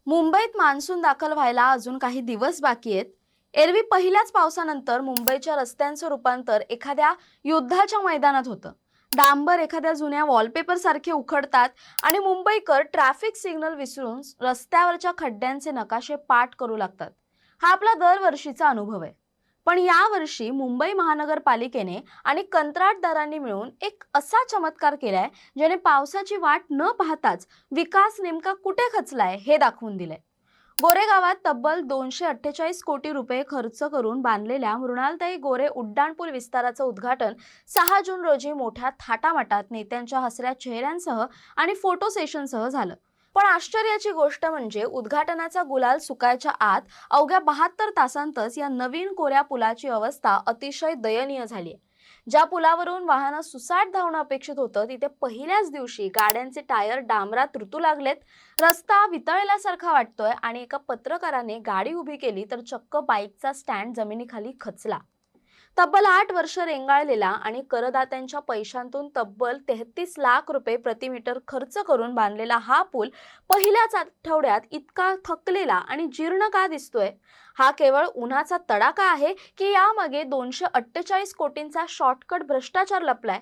मुंबईत मान्सून दाखल व्हायला अजून काही दिवस बाकी आहेत. एरवी पहिल्याच पावसानंतर मुंबईच्या रस्त्यांचं रूपांतर एखाद्या युद्धाच्या मैदानात होतं. डांबर एखाद्या जुन्या वॉलपेपर सारखे उखडतात आणि मुंबईकर ट्रॅफिक सिग्नल विसरून रस्त्यावरच्या खड्ड्यांचे नकाशे पाठ करू लागतात. हा आपला दरवर्षीचा अनुभव आहे. पण यावर्षी मुंबई महानगरपालिकेने आणि कंत्राटदारांनी मिळून एक असा चमत्कार केलाय ज्याने पावसाची वाट न पाहताच विकास नेमका कुठे खचलाय हे दाखवून दिलंय. गोरेगावात तब्बल 248 कोटी रुपये खर्च करून बांधलेल्या मृणालताई गोरे उड्डाणपूल विस्ताराचं उद्घाटन 6 जून रोजी मोठ्या थाटामाटात नेत्यांच्या हसऱ्या चेहऱ्यांसह आणि फोटो सेशनसह झालं. पण आश्चर्याची गोष्ट म्हणजे उद्घाटनाचा गुलाल सुकायच्या आत अवघ्या 72 तासांतच या नवीन कोऱ्या पुलाची अवस्था अतिशय दयनीय झाली. ज्या पुलावरून वाहनं सुसाट धावणं अपेक्षित होतं तिथे पहिल्याच दिवशी गाड्यांचे टायर डांबरात रुतू लागलेत. रस्ता वितळल्यासारखा वाटतोय आणि एका पत्रकाराने गाडी उभी केली तर चक्क बाईकचा स्टँड जमिनीखाली खचला. तब्बल 8 वर्ष रेंगाळलेला आणि करदात्यांच्या पैशांतून तब्बल 33 लाख रुपये प्रति मीटर खर्च करून बांधलेला हा पूल पहिल्याच आठवड्यात इतका थकलेला आणि जीर्ण का दिसतोय? हा केवळ उन्हाचा तडाखा आहे की यामागे 248 कोटींचा शॉर्टकट भ्रष्टाचार लपलाय?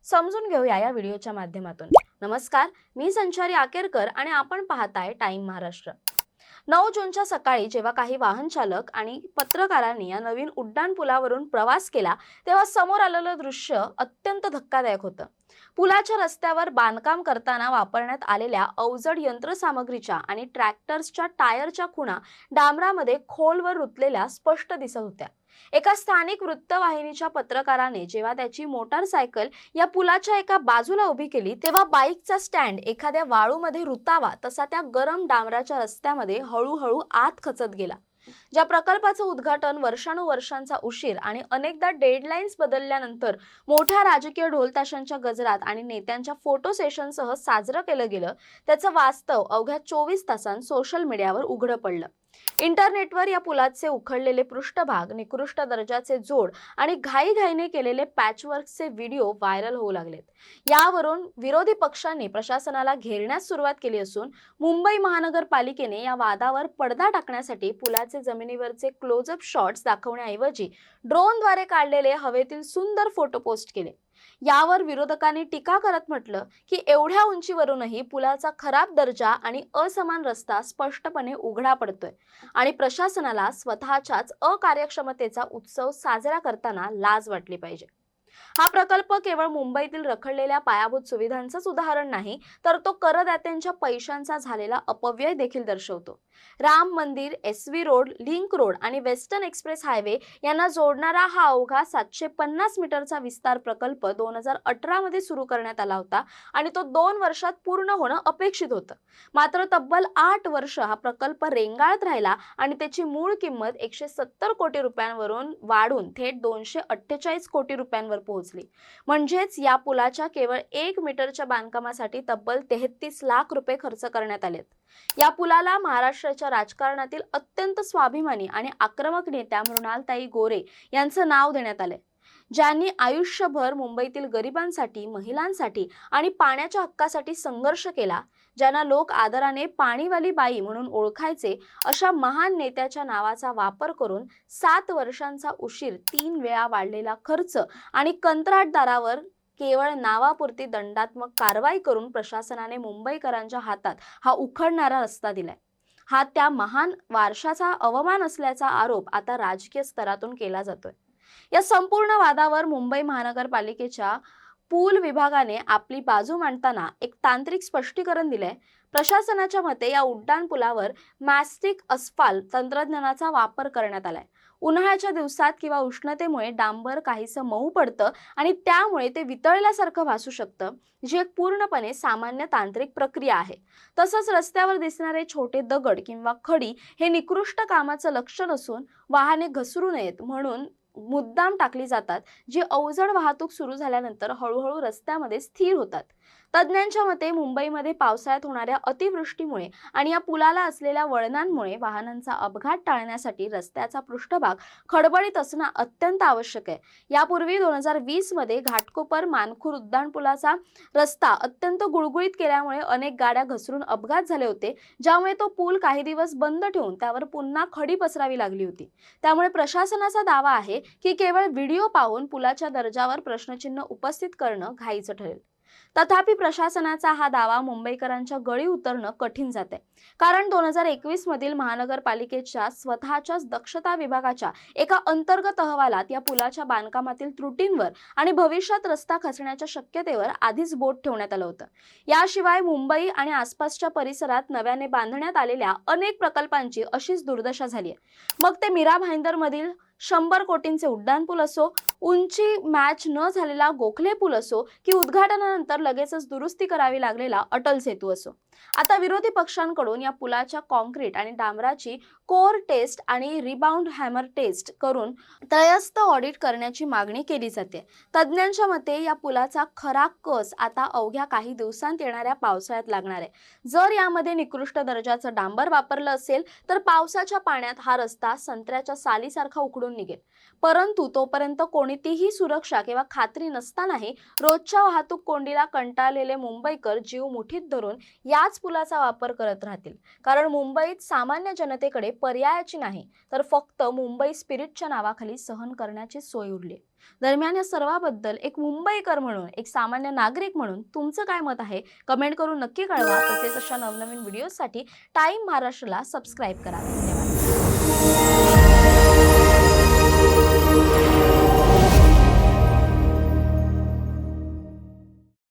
समजून घेऊया या व्हिडिओच्या माध्यमातून. नमस्कार, मी संचारी आकेरकर आणि आपण पाहताय टाइम महाराष्ट्र. 9 जूनच्या सकाळी जेव्हा काही वाहन चालक आणि पत्रकारांनी या नवीन उड्डाण पुलावरून प्रवास केला तेव्हा समोर आलेलं दृश्य अत्यंत धक्कादायक होतं. पुलाच्या रस्त्यावर बांधकाम करताना वापरण्यात आलेल्या अवजड यंत्रसामग्रीच्या आणि ट्रॅक्टर्सच्या टायरच्या खुणा डांबरामध्ये खोलवर रुतलेल्या स्पष्ट दिसत होत्या. एका स्थानिक वृत्तवाहिनीच्या पत्रकाराने जेव्हा त्याची मोटारसायकल या पुलाच्या एका बाजूला उभी केली तेव्हा बाईकचा स्टँड एखाद्या वाळूमध्ये रुतावा तसा त्या गरम डांबराच्या रस्त्यामध्ये हळूहळू आत खचत गेला. ज्या प्रकल्पाचं उद्घाटन वर्षानुवर्षांचा उशीर आणि अनेकदा डेडलाईन्स बदलल्यानंतर मोठ्या राजकीय ढोलताशांच्या गजरात आणि नेत्यांच्या फोटो सेशनसह साजरं केलं गेलं त्याचं वास्तव अवघ्या 24 तासांत सोशल मीडियावर उघडं पडलं. इंटरनेटवर या पुलाचे उखडलेले पृष्ठभाग, निकृष्ट दर्जाचे जोड आणि घाईघाईने केलेले पॅचवर्कचे व्हिडिओ व्हायरल होऊ लागलेत. यावरून विरोधी पक्षांनी प्रशासनाला घेरण्यास सुरुवात केली असून मुंबई महानगरपालिकेने या वादावर पडदा टाकण्यासाठी पुलाचे जमिनीवरचे क्लोजअप शॉट्स दाखवण्याऐवजी ड्रोनद्वारे काढलेले हवेतील सुंदर फोटो पोस्ट केले. यावर विरोधकांनी टीका करत म्हटलं की एवढ्या उंचीवरूनही पुलाचा खराब दर्जा आणि असमान रस्ता स्पष्टपणे उघडा पडतोय आणि प्रशासनाला स्वतःच्याच अकार्यक्षमतेचा उत्सव साजरा करताना लाज वाटली पाहिजे. हा प्रकल्प केवळ मुंबईतील रखडलेल्या पायाभूत सुविधांचंच उदाहरण नाही तर तो करदात्यांच्या पैशांचा झालेला अपव्यय देखील दर्शवतो. राम मंदिर, SV रोड, लिंक रोड आणि वेस्टर्न एक्सप्रेस हायवे यांना जोडणारा हा अवघा 750 मीटरचा विस्तार प्रकल्प 2018 मध्ये सुरू करण्यात आला होता आणि तो 2 वर्षात पूर्ण होणं अपेक्षित होतं. मात्र तब्बल 8 वर्ष हा प्रकल्प रेंगाळत राहिला आणि त्याची मूळ किंमत 170 कोटी रुपयांवरून वाढून थेट 248 कोटी रुपयांवर पोहोचली. म्हणजेच या पुलाच्या केवळ 1 मीटरच्या बांधकामासाठी तब्बल 33 लाख रुपये खर्च करण्यात आलेत. या पुलाला महाराष्ट्राच्या राजकारणातील अत्यंत स्वाभिमानी आणि आक्रमक नेत्या मृणालताई गोरे यांचं नाव देण्यात आलंय, ज्यांनी आयुष्यभर मुंबईतील गरिबांसाठी, महिलांसाठी आणि पाण्याच्या हक्कासाठी संघर्ष केला. ज्यांना लोक आदराने पाणीवाली बाई म्हणून ओळखायचे अशा महान नेत्याच्या नावाचा वापर करून 7 वर्षांचा उशीर, 3 वेळा वाढलेला खर्च आणि कंत्राटदारावर केवळ नावापुरती दंडात्मक कारवाई करून प्रशासनाने मुंबईकरांच्या हातात हा उखडणारा रस्ता दिलाय. हा त्या महान वारशाचा अवमान असल्याचा आरोप आता राजकीय स्तरातून केला जातोय. या संपूर्ण वादावर मुंबई महानगरपालिकेच्या पूल विभागाने आपली बाजू मांडताना एक तांत्रिक स्पष्टीकरण दिलंय. प्रशासनाच्या मते या उड्डाण पुलावर मॅस्टिक अस्फाल्ट तंत्रज्ञानाचा वापर करण्यात आलाय. उन्हाळ्याच्या दिवसात किंवा उष्णतेमुळे डांबर काहीसं मऊ पडतं आणि त्यामुळे ते वितळल्यासारखं भासू शकतं, जी एक पूर्णपणे सामान्य तांत्रिक प्रक्रिया आहे. तसंच रस्त्यावर दिसणारे छोटे दगड किंवा खडी हे निकृष्ट कामाचं लक्षण असून वाहने घसरू नयेत म्हणून मुद्दाम टाकली जातात, जी अवजड वाहतूक सुरू झाल्यानंतर हळूहळू रस्त्यामध्ये स्थिर होतात. तज्ज्ञांच्या मते मुंबईमध्ये पावसाळ्यात होणाऱ्या अतिवृष्टीमुळे आणि या पुलाला असलेल्या वळणांमुळे वाहनांचा अपघात टाळण्यासाठी रस्त्याचा पृष्ठभाग खडबडीत असणं अत्यंत आवश्यक आहे। यापूर्वी 2020 मध्ये घाटकोपर मानखुर्द उड्डाणपुलाचा रस्ता अत्यंत गुळगुळीत केल्यामुळे अनेक गाड्या घसरून अपघात झाले होते, ज्यामुळे तो पूल काही दिवस बंद ठेवून त्यावर पुन्हा खडी पसरावी लागली होती। त्यामुळे प्रशासनाचा दावा आहे की केवळ व्हिडिओ पाहून पुलाच्या दर्जावर प्रश्नचिन्ह उपस्थित करणं घाईचं ठरेल। तथापि प्रशासनाचा हा दावा मुंबईकरांच्या गळी उतरणं कठीण जाते, कारण 2021 मधील महानगरपालिकेच्या स्वतःच्याच दक्षता विभागाच्या एका अंतर्गत अहवालात या पुलाच्या बांधकामातील त्रुटींवर आणि भविष्यात रस्ता खचण्याच्या शक्यतेवर आधीच बोट ठेवण्यात आलं होतं। याशिवाय मुंबई आणि आसपासच्या परिसरात नव्याने बांधण्यात आलेल्या अनेक प्रकल्पांची अशीच दुर्दशा झाली आहे। मग ते मीरा भाईंदर मधील 100 कोटींचे उड्डाणपूल असो, उंची मॅच न झालेला गोखले पूल असो, की उद्घाटनानंतर लगेचच दुरुस्ती करावी लागलेला अटल सेतू असो। आता विरोधी पक्षांकडून या पुलाच्या कॉन्क्रीट आणि डांबराची कोर टेस्ट आणि रिबाउंड हॅमर टेस्ट करून त्रयस्थ ऑडिट करण्याची मागणी केली जाते। तज्ज्ञांच्या मते या पुलाचा खरा कस आता अवघ्या काही दिवसांत येणाऱ्या पावसाळ्यात लागणार आहे। जर यामध्ये निकृष्ट दर्जाचं डांबर वापरलं असेल तर पावसाच्या पाण्यात हा रस्ता संत्र्याच्या सालीसारखा उकडून निघेल। परंतु तोपर्यंत कोणतीही सुरक्षा किंवा खात्री नसतानाही रोजच्या वाहतूक कोंडीला कंटाळलेले मुंबईकर जीव मुठीत धरून याच पुलाचा वापर करत राहतील, कारण मुंबईत सामान्य जनतेकडे पर्यायाची नाही तर फक्त मुंबई स्पिरिटच्या नावाखाली सहन करण्याची सोय उरली। दरम्यान या सर्वाबद्दल एक मुंबईकर म्हणून, एक सामान्य नागरिक म्हणून तुमचं काय मत आहे कमेंट करून नक्की कळवा। तसेच अशा नवनवीन व्हिडिओसाठी टाइम महाराष्ट्रला सबस्क्राइब करा। धन्यवाद।